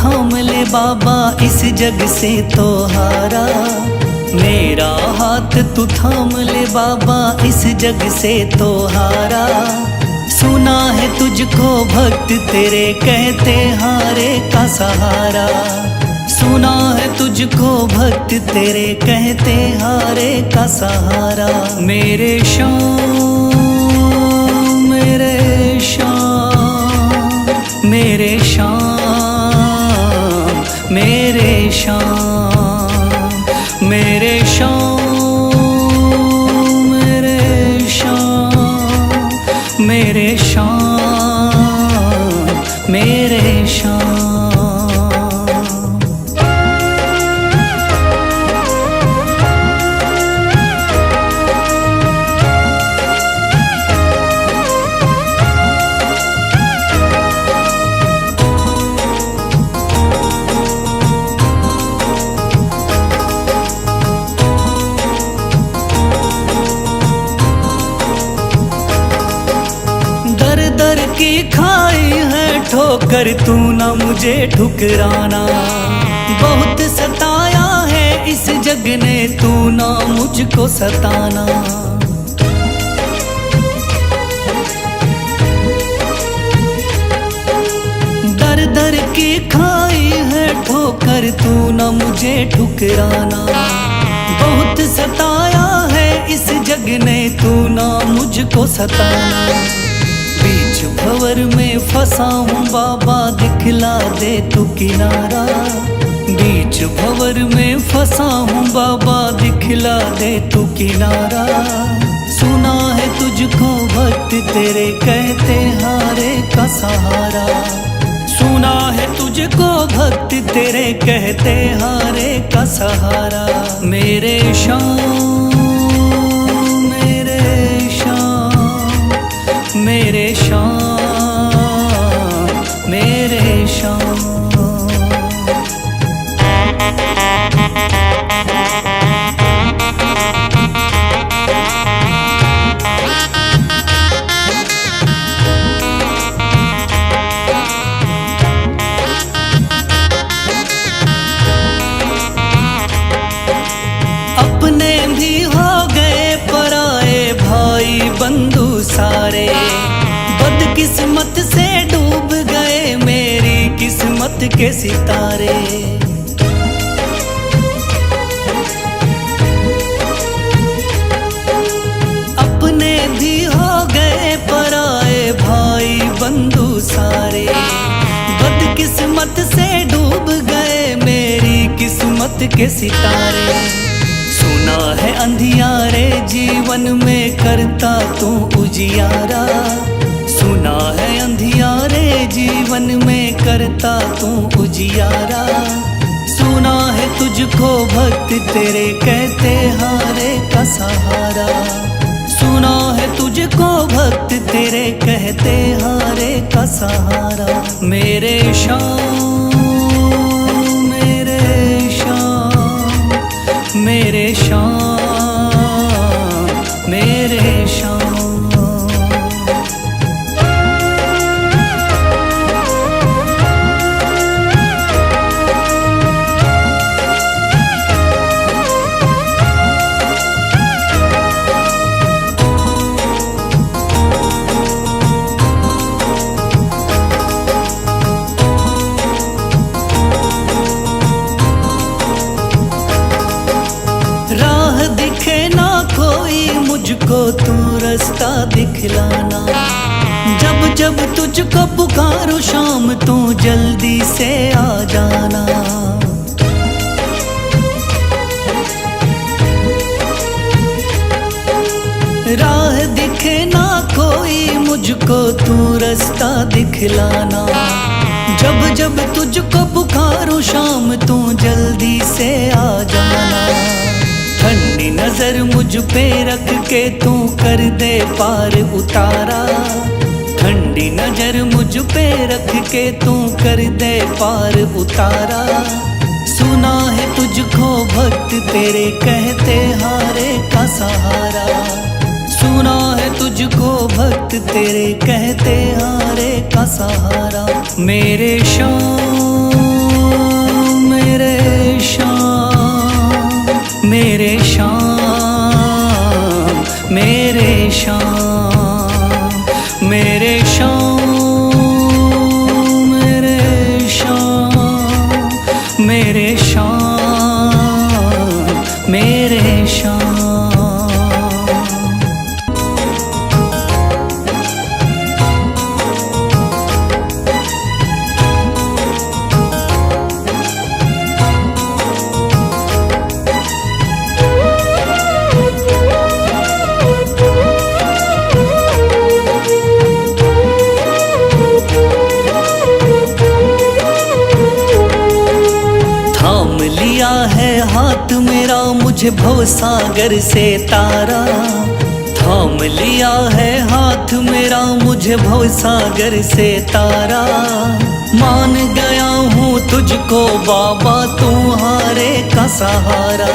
थाम ले बाबा इस जग से तो हारा। मेरा हाथ तू थाम ले बाबा इस जग से तो हारा। सुना है तुझको भक्त तेरे कहते हारे का सहारा। सुना है तुझको भक्त तेरे कहते हारे का सहारा। मेरे श्याम मेरे श्याम मेरे श्याम मेरे श्याम मेरे श्याम मेरे श्याम मेरे श्याम मेरे श्याम। दर की खाई है ठोकर तू ना मुझे ठुकराना। बहुत सताया है इस जग ने तू ना मुझको सताना। दर दर की खाई है ठोकर तू ना मुझे ठुकराना। बहुत सताया है इस जग ने तू ना मुझको सताना। बीच भंवर में फंसा हूँ बाबा दिखला दे तू किनारा। बीच भंवर में फंसा हूँ बाबा दिखला दे तू किनारा। सुना है तुझको भक्त तेरे कहते हारे का सहारा। सुना है तुझको भक्त तेरे कहते हारे का सहारा। मेरे श्याम मेरे श्याम मेरे श्याम मेरे श्याम। अपने भी हो गए पराए भाई बंधु सारे। बदकिस्मत से डूब गए मेरी किस्मत के सितारे। अपने भी हो गए पराए भाई बंधु सारे। बदकिस्मत से डूब गए मेरी किस्मत के सितारे। सुना है अंधियारे जीवन में करता तू उजियारा। सुना है अंधियारे जीवन में करता तू उजियारा। सुना है तुझको भक्त तेरे कहते हारे का सहारा। सुना है तुझको भक्त तेरे कहते हारे का सहारा। मेरे श्याम मेरे श्याम मेरे श्याम मेरे श्याम। राह दिखे ना कोई मुझको तू रास्ता दिखलाना। जब जब तुझको पुकारूं शाम तू जल्दी से आ जाना। राह दिखे ना कोई मुझको तू रास्ता दिखलाना। जब जब तुझको पुकारूं शाम तू जल्दी से आ जाना। ठंडी नजर मुझ पे रख के तू कर दे पार उतारा। ठंडी नजर मुझ पे रख के तू कर दे पार उतारा। सुना है तुझको भक्त तेरे कहते हारे का सहारा। सुना है तुझको भक्त तेरे कहते हारे का सहारा। मेरे श्याम मेरे शाम, मेरे शाम, मेरे शाम, मेरे शाम, मेरे शाम, मेरे शाम, मेरे शाम। थाम लिया है हाथ मेरा मुझे भवसागर से तारा, थाम लिया है हाथ मेरा मुझे भवसागर से तारा। मान गया हूँ तुझको बाबा तुम्हारे का सहारा,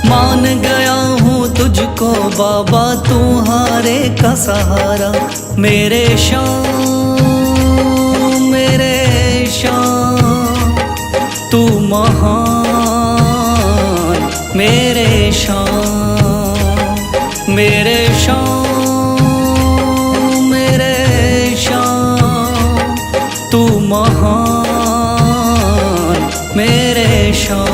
मान गया हूँ तुझको बाबा तुम्हारे का सहारा। मेरे शाम, मेरे शाम, तू महान, मेरे शाम, मेरे शाम, मेरे शाम, तू महान, मेरे शाम।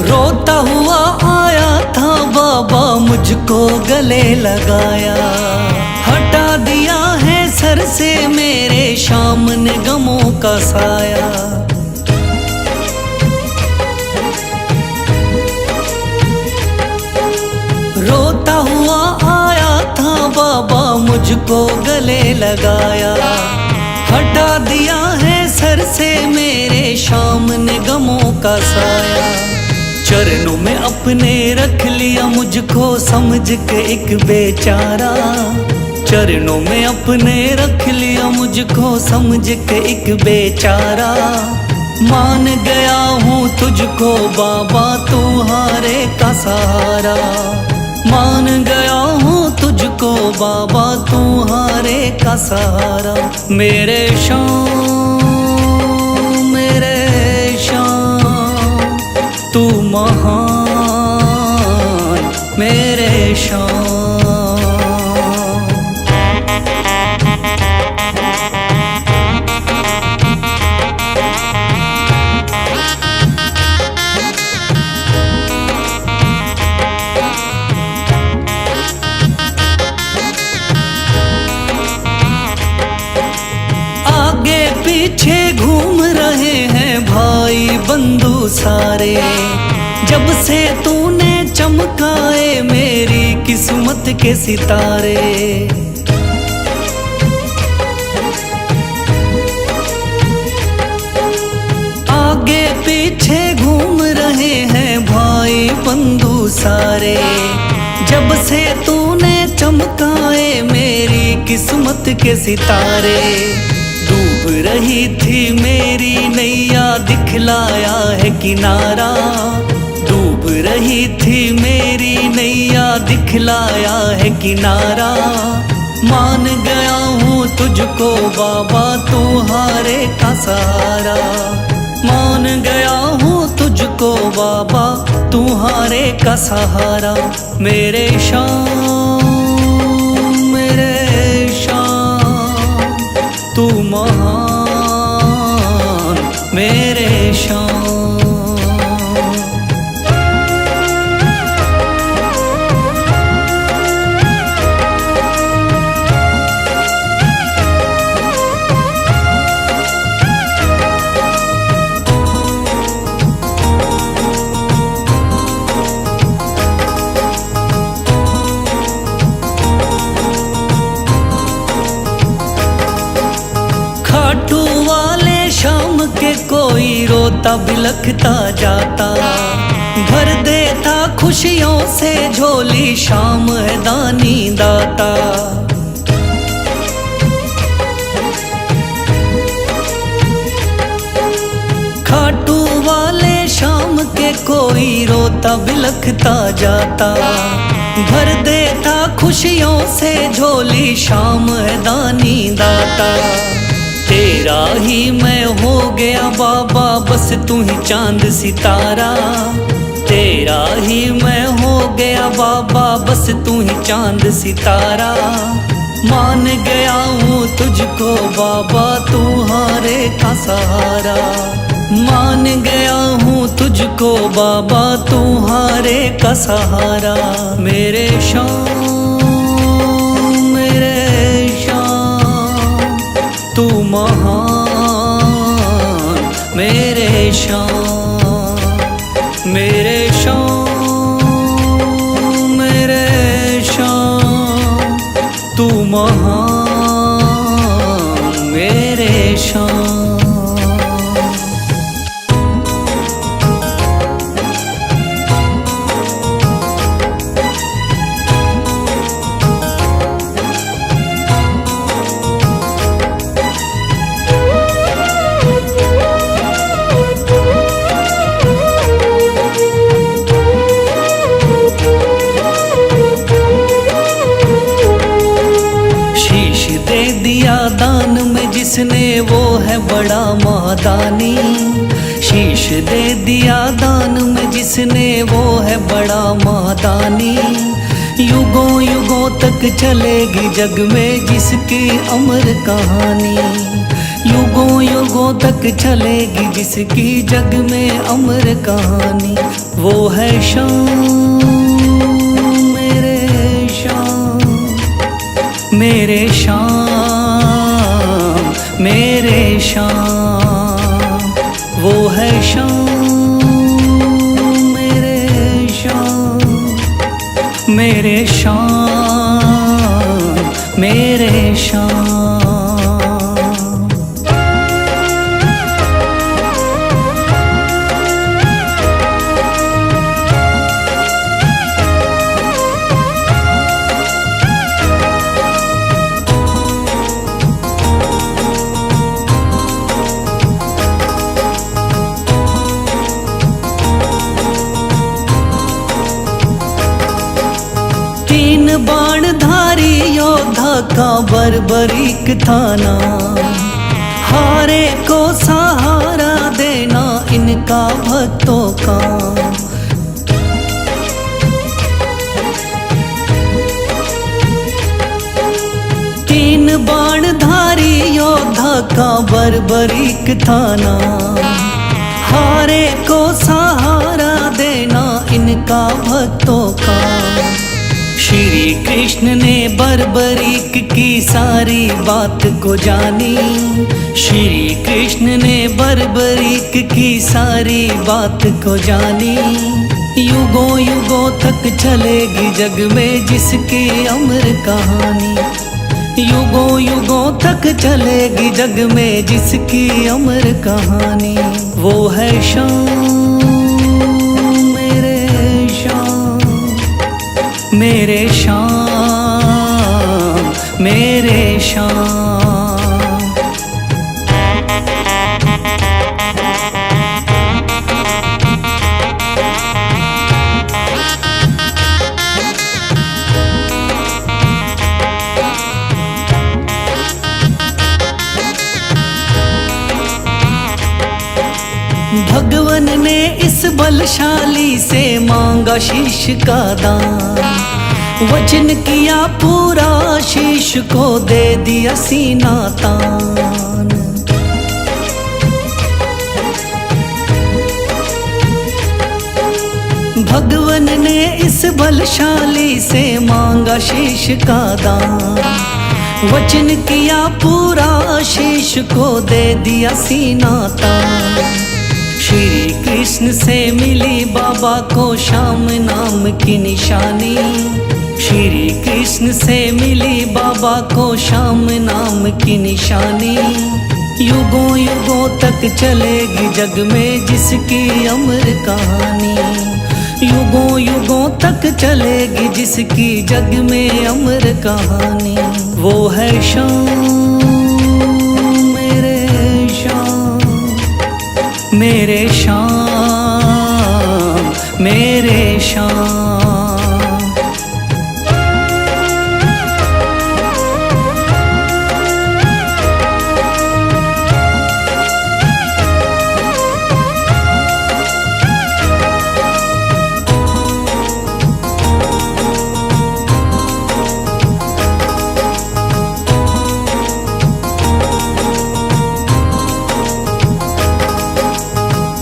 रोता हुआ आया था बाबा मुझको गले लगाया, हटा दिया है सर से मेरे शाम ने गमों का साया। रोता हुआ आया था बाबा मुझको गले लगाया, हटा दिया है सर से मेरे शाम ने गमों का साया। चरणों में अपने रख लिया मुझको समझ के एक बेचारा, चरणों में अपने रख लिया मुझको समझ के एक बेचारा। मान गया हूँ तुझको बाबा तुम्हारे का सहारा, मान गया हूँ तुझको बाबा तुम्हारे का सहारा। मेरे शाम, मेरे शाम, तू महान, मेरे शाम। आगे पीछे घूम रहे हैं भाई बंधु सारे, जब से तूने चमकाए मेरी किस्मत के सितारे। आगे पीछे घूम रहे हैं भाई बंधु सारे, जब से तूने चमकाए मेरी किस्मत के सितारे। डूब रही थी मेरी नैया दिखलाया है किनारा, डूब रही थी मेरी नैया दिखलाया है किनारा। मान गया हूँ तुझको बाबा तुम्हारे का सहारा, मान गया हूँ तुझको बाबा तुम्हारे का सहारा। मेरे शाम, मेरे शाम, तू महान, मेरे शाम। कोई रोता बिलखता जाता, भर देता खुशियों से झोली, शाम है दानी दाता। खाटू वाले शाम के कोई रोता बिलखता जाता, भर देता खुशियों से झोली, शाम है दानी दाता। तेरा ही मैं हो गया बाबा, बस तू ही चांद सितारा। तेरा ही मैं हो गया बाबा, बस तू ही चांद सितारा। मान गया हूँ तुझको बाबा, तू हारे का सहारा। मान गया हूँ तुझको बाबा, तू हारे का सहारा। मेरे शाम, मेरे शाम, तू महान। मेरे शाम, मेरे शाम, मेरे शाम, तू महान। मेरे शाम। दान में जिसने वो है बड़ा महादानी। शीश दे दिया दान में जिसने वो है बड़ा महादानी। युगों युगों तक चलेगी जग में जिसकी अमर कहानी। युगों युगों तक चलेगी जिसकी जग में अमर कहानी। वो है शाम, मेरे शाम, मेरे शाम, मेरे शाम। वो है शाम, मेरे शाम, मेरे शाम, मेरे शाम। बाणधारी योद्धा का बर्बरीक थाना, हारे को सहारा देना इनका भक्तों का। तीन बाणधारी योद्धा का बर्बरीक थाना, हारे को सहारा देना इनका भक्तों का। श्री कृष्ण ने बर्बरीक की सारी बात को जानी। श्री कृष्ण ने बर्बरीक की सारी बात को जानी। युगों युगों तक चलेगी जग में जिसकी अमर कहानी। युगों युगों तक चलेगी जग में जिसकी अमर कहानी। वो है शाम, मेरे शाम, मेरे शाम, मेरे शाम। भगवन ने इस बलशाली से मांगा शीश का दान। वचन किया पूरा, शीश को दे दिया सीना तान। भगवन ने इस बलशाली से मांगा शीश का दान। वचन किया पूरा, शीश को दे दिया सीना तान। श्री कृष्ण से मिली बाबा को श्याम नाम की निशानी। श्री कृष्ण से मिली बाबा को श्याम नाम की निशानी। युगों युगों तक चलेगी जग में जिसकी अमर कहानी। युगों युगों तक चलेगी जिसकी जग में अमर कहानी। वो है शाम मेरे शाम, मेरे शाम मेरे शाम।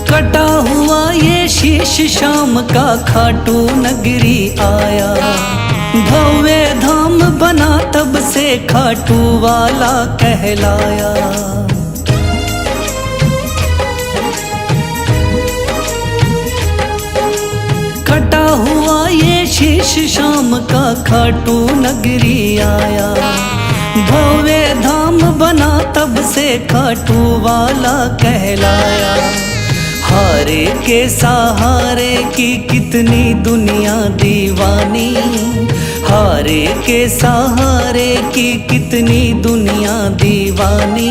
कटा हुआ ये शीश शाम का खाटू नगरी आया, भव्य धाम बना तब से खाटू वाला कहलाया। कटा हुआ ये शीश शाम का खाटू नगरी आया, भव्य धाम बना तब से खाटू वाला कहलाया। हारे के सहारे की कितनी दुनिया दीवानी, हारे के सहारे की कितनी दुनिया दीवानी।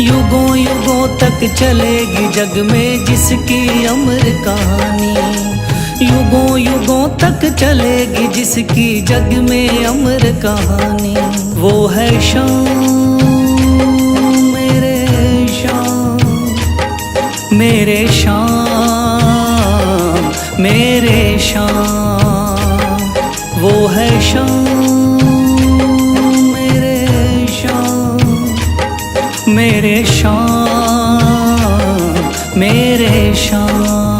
युगों युगों तक चलेगी जग में जिसकी अमर कहानी। युगों युगों तक चलेगी जिसकी जग में अमर कहानी। वो है शाम मेरे शाम, मेरे शाम मेरे शाम। वो है शाम मेरे शाम, मेरे शाम मेरे शाम।